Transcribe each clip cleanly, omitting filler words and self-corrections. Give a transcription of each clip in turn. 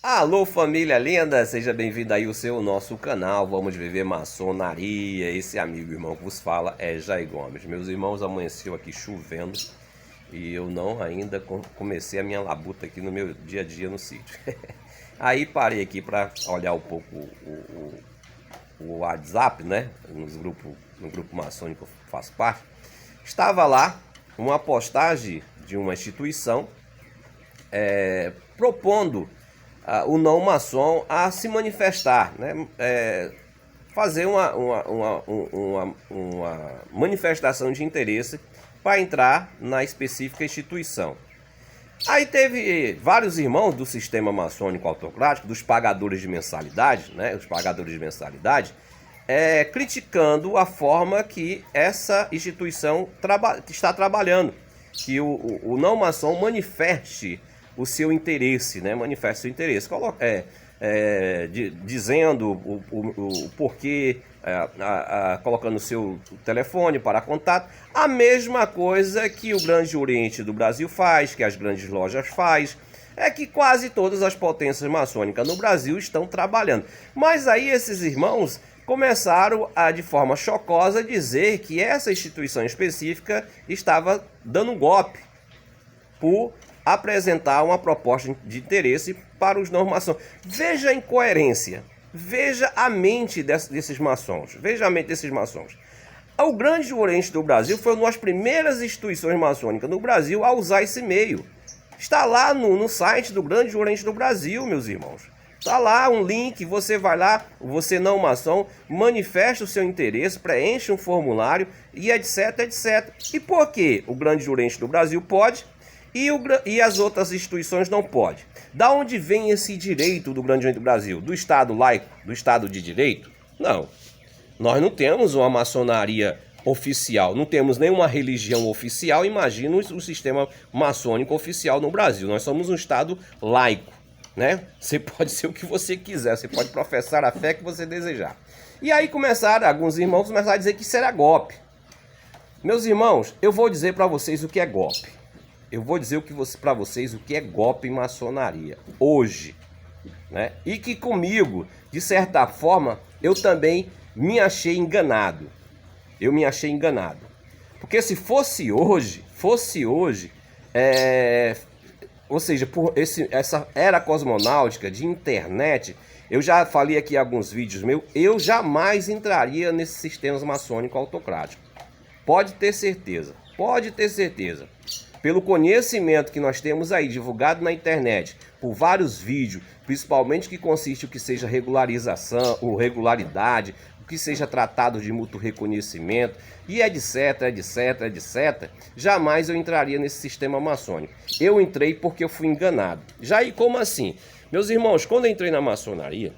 Alô, família linda, seja bem-vindo aí ao nosso canal. Vamos viver maçonaria. Esse amigo irmão que vos fala é Jair Gomes. Meus irmãos, amanheceu aqui chovendo e eu não ainda comecei a minha labuta aqui no meu dia a dia no sítio. Aí parei aqui para olhar um pouco o WhatsApp, né? No grupo maçônico que eu faço parte. Estava lá uma postagem de uma instituição propondo o não maçom a se manifestar, né? Fazer uma manifestação de interesse para entrar na específica instituição. Aí teve vários irmãos do sistema maçônico autocrático, dos pagadores de mensalidade, né? Os pagadores de mensalidade, criticando a forma que essa instituição está trabalhando, que o não maçom manifeste o seu interesse, né? Manifesta o seu interesse, dizendo o porquê, colocando o seu telefone para contato. A mesma coisa que o Grande Oriente do Brasil faz, que as grandes lojas faz, que quase todas as potências maçônicas no Brasil estão trabalhando. Mas aí esses irmãos começaram de forma chocosa dizer que essa instituição específica estava dando um golpe por apresentar uma proposta de interesse para os não maçons. Veja a incoerência, veja a mente desses maçons, veja a mente desses maçons. O Grande Oriente do Brasil foi uma das primeiras instituições maçônicas no Brasil a usar esse meio. Está lá no site do Grande Oriente do Brasil, meus irmãos. Está lá um link, você vai lá, você não maçom, manifesta o seu interesse, preenche um formulário e etc, etc. E por que o Grande Oriente do Brasil pode e as outras instituições não podem? Da onde vem esse direito do Grande Oriente do Brasil? Do Estado laico? Do Estado de Direito? Não. Nós não temos uma maçonaria oficial, não temos nenhuma religião oficial. Imagina o sistema maçônico oficial no Brasil. Nós somos um Estado laico, né? Você pode ser o que você quiser, você pode professar a fé que você desejar. E aí alguns irmãos começaram a dizer que isso era golpe. Meus irmãos, eu vou dizer para vocês o que é golpe. Eu vou dizer para vocês o que é golpe em maçonaria hoje, né? E que comigo, de certa forma, eu também me achei enganado. Eu me achei enganado. Porque se fosse hoje, ou seja, por essa era cosmonáutica de internet, eu já falei aqui em alguns vídeos meus, eu jamais entraria nesses sistemas maçônicos autocráticos. Pode ter certeza, pode ter certeza. Pelo conhecimento que nós temos aí divulgado na internet, por vários vídeos, principalmente que consiste o que seja regularização ou regularidade, o que seja tratado de mútuo reconhecimento e etc, etc, etc, jamais eu entraria nesse sistema maçônico. Eu entrei porque eu fui enganado. Já e como assim? Meus irmãos, quando eu entrei na maçonaria,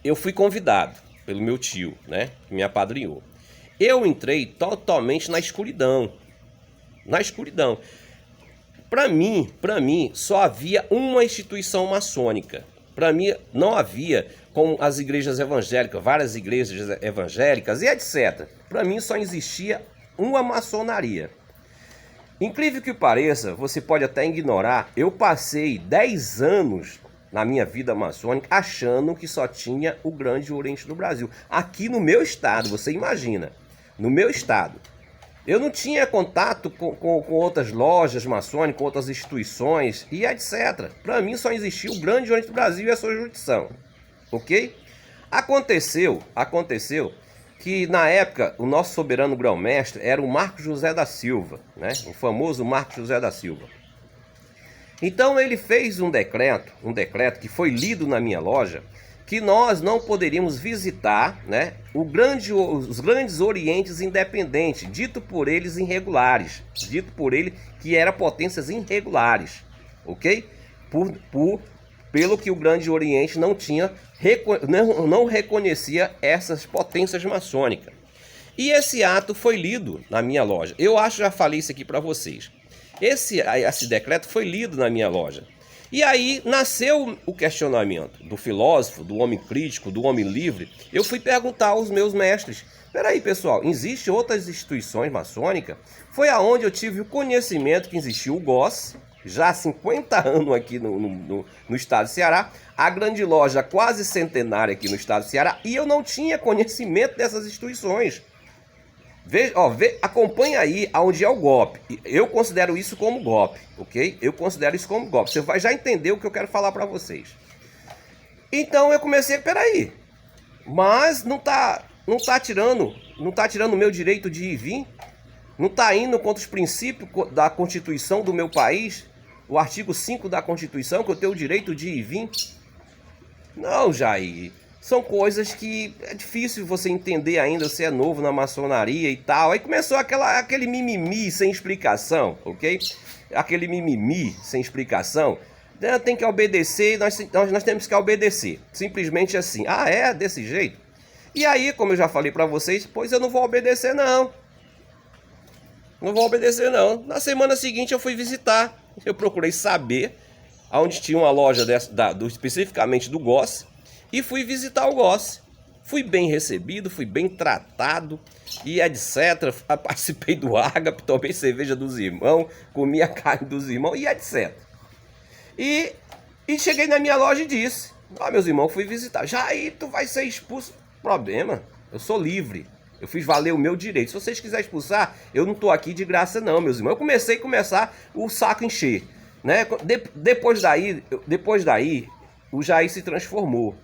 eu fui convidado pelo meu tio, né, que me apadrinhou. Eu entrei totalmente na escuridão. Na escuridão. Para mim, só havia uma instituição maçônica. Para mim, não havia, como as igrejas evangélicas, várias igrejas evangélicas e etc. Para mim, só existia uma maçonaria. Incrível que pareça, você pode até ignorar, eu passei 10 anos na minha vida maçônica achando que só tinha o Grande Oriente do Brasil. Aqui no meu estado, você imagina, no meu estado. Eu não tinha contato com outras lojas maçônicas, com outras instituições e etc. Para mim só existia o Grande Oriente do Brasil e a sua jurisdição, ok? Aconteceu que na época o nosso soberano grão-mestre era o Marcos José da Silva, né? O famoso Marcos José da Silva. Então ele fez um decreto que foi lido na minha loja, que nós não poderíamos visitar, né, os grandes orientes independentes, dito por eles irregulares, dito por ele que eram potências irregulares, ok? Pelo que o Grande Oriente não reconhecia essas potências maçônicas. E esse ato foi lido na minha loja. Eu acho que já falei isso aqui para vocês. Esse decreto foi lido na minha loja. E aí nasceu o questionamento do filósofo, do homem crítico, do homem livre. Eu fui perguntar aos meus mestres: peraí, pessoal, existem outras instituições maçônicas? Foi aonde eu tive o conhecimento que existiu o GOS, já há 50 anos aqui no estado do Ceará, a grande loja quase centenária aqui no estado do Ceará, e eu não tinha conhecimento dessas instituições. Veja, ó, acompanha aí aonde é o golpe. Eu considero isso como golpe, ok? Eu considero isso como golpe. Você vai já entender o que eu quero falar para vocês. Então eu comecei, peraí, mas não tá tirando o meu direito de ir e vir? Não tá indo contra os princípios da Constituição do meu país? O artigo 5 da Constituição, que eu tenho o direito de ir e vir? Não, Jair. São coisas que é difícil você entender ainda, você é novo na maçonaria e tal. Aí começou aquele mimimi sem explicação, ok? Aquele mimimi sem explicação. Tem que obedecer, nós temos que obedecer. Simplesmente assim. Ah, é? Desse jeito? E aí, como eu já falei pra vocês, pois eu não vou obedecer não. Não vou obedecer não. Na semana seguinte eu fui visitar. Eu procurei saber onde tinha uma loja especificamente do Gosse. E fui visitar o Gosse. Fui bem recebido, fui bem tratado e etc. Participei do ágape, tomei cerveja dos irmãos, comi a carne dos irmãos e etc. E cheguei na minha loja e disse: ó, meus irmãos, fui visitar. Jair, tu vai ser expulso. Problema, eu sou livre. Eu fiz valer o meu direito. Se vocês quiserem expulsar, eu não tô aqui de graça não, meus irmãos. Eu comecei a começar o saco encher, né? Depois daí, o Jair se transformou.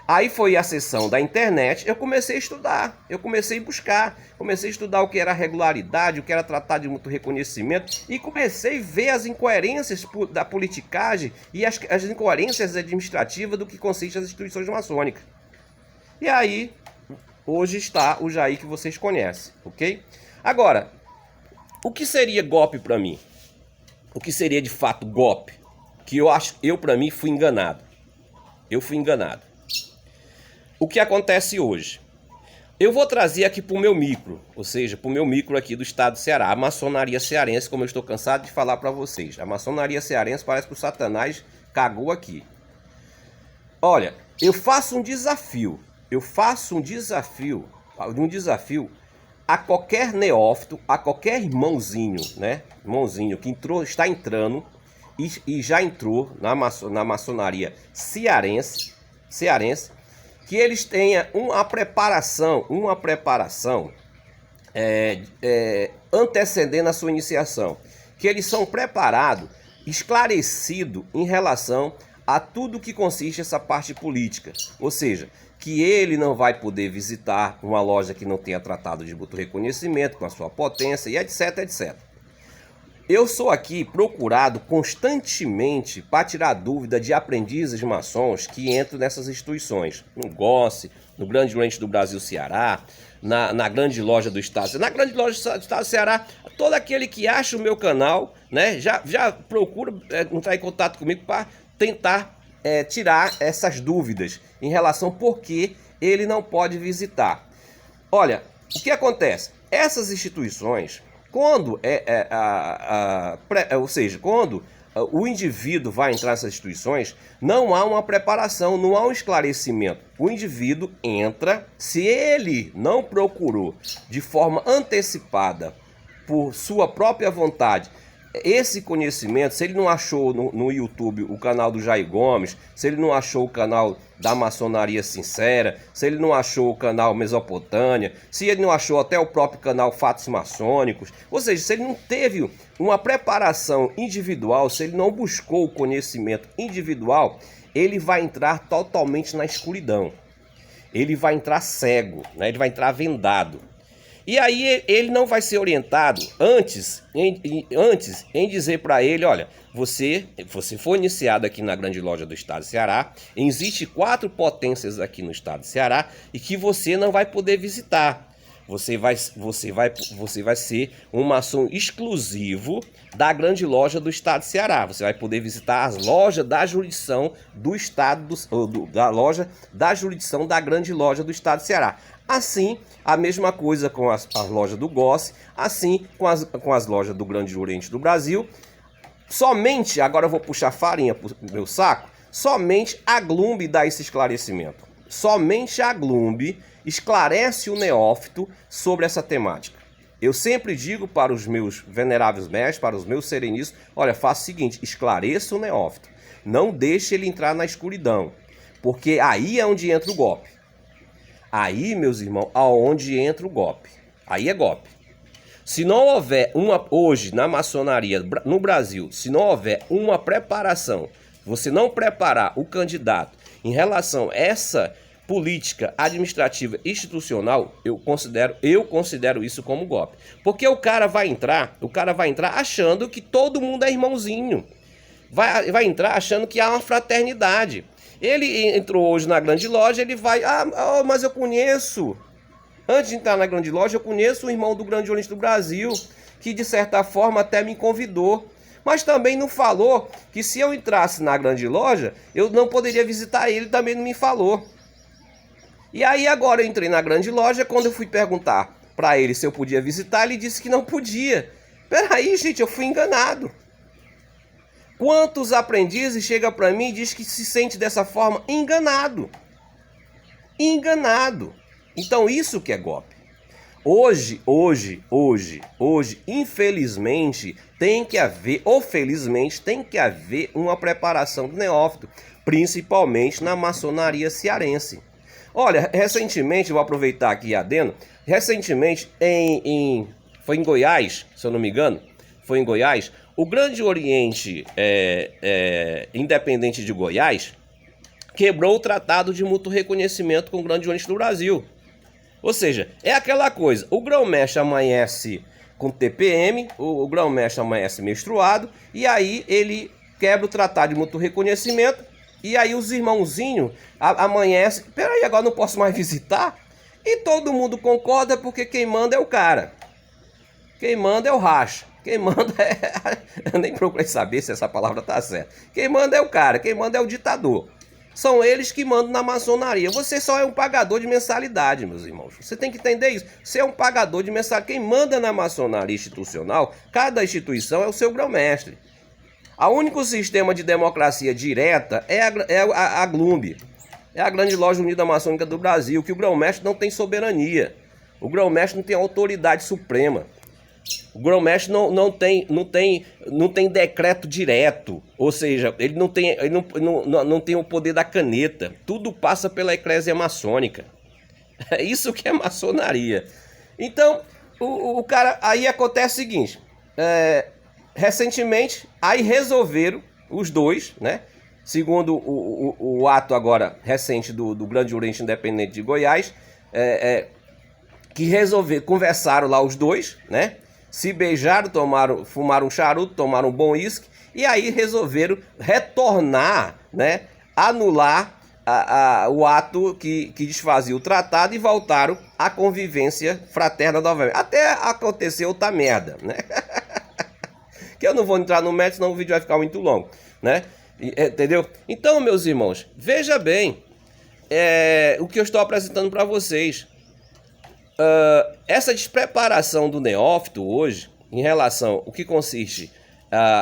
Aí foi a sessão da internet, eu comecei a estudar, eu comecei a buscar, comecei a estudar o que era regularidade, o que era tratado de mútuo reconhecimento e comecei a ver as incoerências da politicagem e as incoerências administrativas do que consiste as instituições maçônicas. E aí, hoje está o Jair que vocês conhecem, ok? Agora, o que seria golpe para mim? O que seria de fato golpe? Que eu para mim fui enganado. Eu fui enganado. O que acontece hoje? Eu vou trazer aqui para o meu micro, ou seja, para o meu micro aqui do estado do Ceará, a maçonaria cearense, como eu estou cansado de falar para vocês. A maçonaria cearense parece que o Satanás cagou aqui. Olha, eu faço um desafio a qualquer neófito, a qualquer irmãozinho, né? Irmãozinho que está entrando e já entrou na maçonaria cearense, que eles tenham uma preparação antecedendo a sua iniciação, que eles são preparados, esclarecidos em relação a tudo que consiste essa parte política, ou seja, que ele não vai poder visitar uma loja que não tenha tratado de mútuo reconhecimento com a sua potência e etc, etc. Eu sou aqui procurado constantemente para tirar dúvida de aprendizes maçons que entram nessas instituições. No Gosse, no Grande Oriente do Brasil Ceará, na Grande Loja do Estado. Na Grande Loja do Estado do Ceará, todo aquele que acha o meu canal, né, já procura entrar em contato comigo para tentar tirar essas dúvidas em relação ao porquê ele não pode visitar. Olha, o que acontece? Essas instituições... Quando quando o indivíduo vai entrar nessas instituições, não há uma preparação, não há um esclarecimento. O indivíduo entra, se ele não procurou de forma antecipada, por sua própria vontade, esse conhecimento, se ele não achou no YouTube o canal do Jair Gomes, se ele não achou o canal da Maçonaria Sincera, se ele não achou o canal Mesopotâmia, se ele não achou até o próprio canal Fatos Maçônicos, ou seja, se ele não teve uma preparação individual, se ele não buscou o conhecimento individual, ele vai entrar totalmente na escuridão. Ele vai entrar cego, né? Ele vai entrar vendado. E aí ele não vai ser orientado antes em dizer para ele, olha, você foi iniciado aqui na Grande Loja do Estado do Ceará, existe 4 potências aqui no Estado do Ceará e que você não vai poder visitar. Você vai ser um maçom exclusivo da Grande Loja do Estado do Ceará. Você vai poder visitar as lojas da jurisdição do Estado, da loja da jurisdição da Grande Loja do Estado do Ceará. Assim, a mesma coisa com as lojas do Gosse, assim com as lojas do Grande Oriente do Brasil. Somente, agora eu vou puxar farinha pro meu saco, somente a Glumbe dá esse esclarecimento. Somente a Glumbe esclarece o neófito sobre essa temática. Eu sempre digo para os meus veneráveis mestres, para os meus serenistas, olha, faça o seguinte, esclareça o neófito. Não deixe ele entrar na escuridão, porque aí é onde entra o golpe. Aí, meus irmãos, aonde entra o golpe. Aí é golpe. Se não houver hoje na maçonaria no Brasil, se não houver uma preparação, você não preparar o candidato em relação a essa política administrativa institucional, eu considero isso como golpe. Porque o cara vai entrar achando que todo mundo é irmãozinho. Vai entrar achando que há uma fraternidade. Ele entrou hoje na grande loja, ele vai, mas eu conheço. Antes de entrar na grande loja, eu conheço o irmão do Grande Oriente do Brasil, que de certa forma até me convidou. Mas também não falou que se eu entrasse na grande loja, eu não poderia visitar ele, também não me falou. E aí agora eu entrei na grande loja, quando eu fui perguntar para ele se eu podia visitar, ele disse que não podia. Peraí, gente, eu fui enganado. Quantos aprendizes chegam para mim e diz que se sente dessa forma enganado? Enganado. Então isso que é golpe. Hoje, infelizmente, tem que haver, ou felizmente, tem que haver uma preparação do neófito, principalmente na maçonaria cearense. Olha, recentemente, vou aproveitar aqui adendo, recentemente foi em Goiás, se eu não me engano, foi em Goiás, o Grande Oriente Independente de Goiás quebrou o tratado de mútuo reconhecimento com o Grande Oriente do Brasil. Ou seja, é aquela coisa, o grão-mestre amanhece com TPM, o grão-mestre amanhece menstruado, e aí ele quebra o tratado de mútuo reconhecimento, e aí os irmãozinhos amanhecem, peraí, agora não posso mais visitar? E todo mundo concorda porque quem manda é o cara. Quem manda é o racha. Quem manda é... Eu nem procurei saber se essa palavra tá certa. Quem manda é o cara, quem manda é o ditador. São eles que mandam na maçonaria. Você só é um pagador de mensalidade, meus irmãos. Você tem que entender isso. Você é um pagador de mensalidade. Quem manda na maçonaria institucional, cada instituição é o seu grão-mestre. O único sistema de democracia direta é a GLUMB. É a Grande Loja Unida Maçônica do Brasil, que o grão-mestre não tem soberania. O grão-mestre não tem autoridade suprema. O grão-mestre não tem decreto direto, ou seja, ele não tem o poder da caneta. Tudo passa pela eclésia maçônica. É isso que é maçonaria. Então, o cara, aí acontece o seguinte, recentemente, aí resolveram os dois, né? Segundo o ato agora recente do Grande Oriente Independente de Goiás, que conversaram lá os dois, né? Se beijaram, fumaram um charuto, tomaram um bom uísque, e aí resolveram retornar, né? Anular o ato que desfazia o tratado e voltaram à convivência fraterna novamente. Até aconteceu outra merda, né? Que eu não vou entrar no mérito, senão o vídeo vai ficar muito longo, né? Entendeu? Então, meus irmãos, veja bem o que eu estou apresentando para vocês. Essa despreparação do neófito hoje, em relação ao que consiste,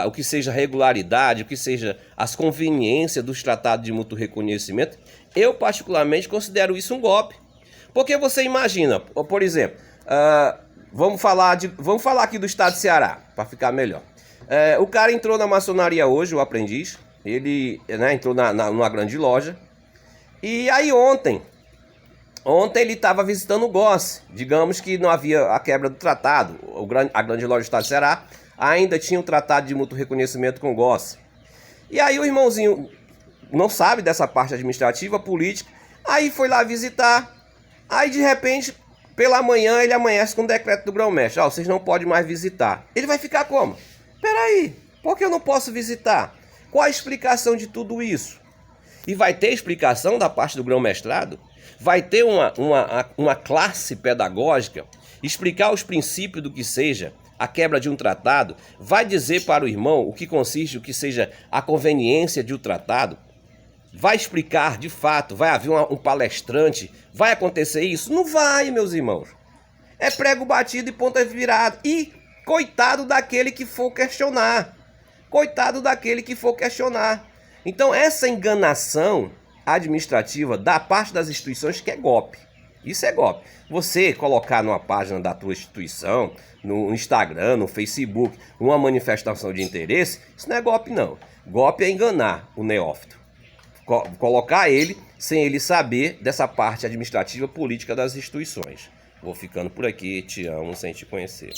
o que seja regularidade, o que seja as conveniências dos tratados de mútuo reconhecimento, eu particularmente considero isso um golpe. Porque você imagina, por exemplo, vamos falar aqui do estado de Ceará, para ficar melhor. O cara entrou na maçonaria hoje, o aprendiz, ele entrou numa grande loja, e aí ontem ele estava visitando o Gosse. Digamos que não havia a quebra do tratado. A grande loja do estado de Ceará ainda tinha um tratado de mútuo reconhecimento com o Gosse. E aí o irmãozinho não sabe dessa parte administrativa, política. Aí foi lá visitar. Aí de repente, pela manhã, ele amanhece com o decreto do grão-mestre. Vocês não podem mais visitar. Ele vai ficar como? Peraí, por que eu não posso visitar? Qual a explicação de tudo isso? E vai ter explicação da parte do grão-mestrado? Vai ter uma classe pedagógica, explicar os princípios do que seja a quebra de um tratado, vai dizer para o irmão o que consiste, o que seja a conveniência de um tratado, vai explicar de fato, vai haver um palestrante, vai acontecer isso? Não vai, meus irmãos. É prego batido e ponta virada. E coitado daquele que for questionar. Coitado daquele que for questionar. Então essa enganação administrativa da parte das instituições que é golpe. Isso é golpe. Você colocar numa página da tua instituição, no Instagram, no Facebook, uma manifestação de interesse, isso não é golpe não. Golpe é enganar o neófito. Colocar ele sem ele saber dessa parte administrativa política das instituições. Vou ficando por aqui, te amo sem te conhecer.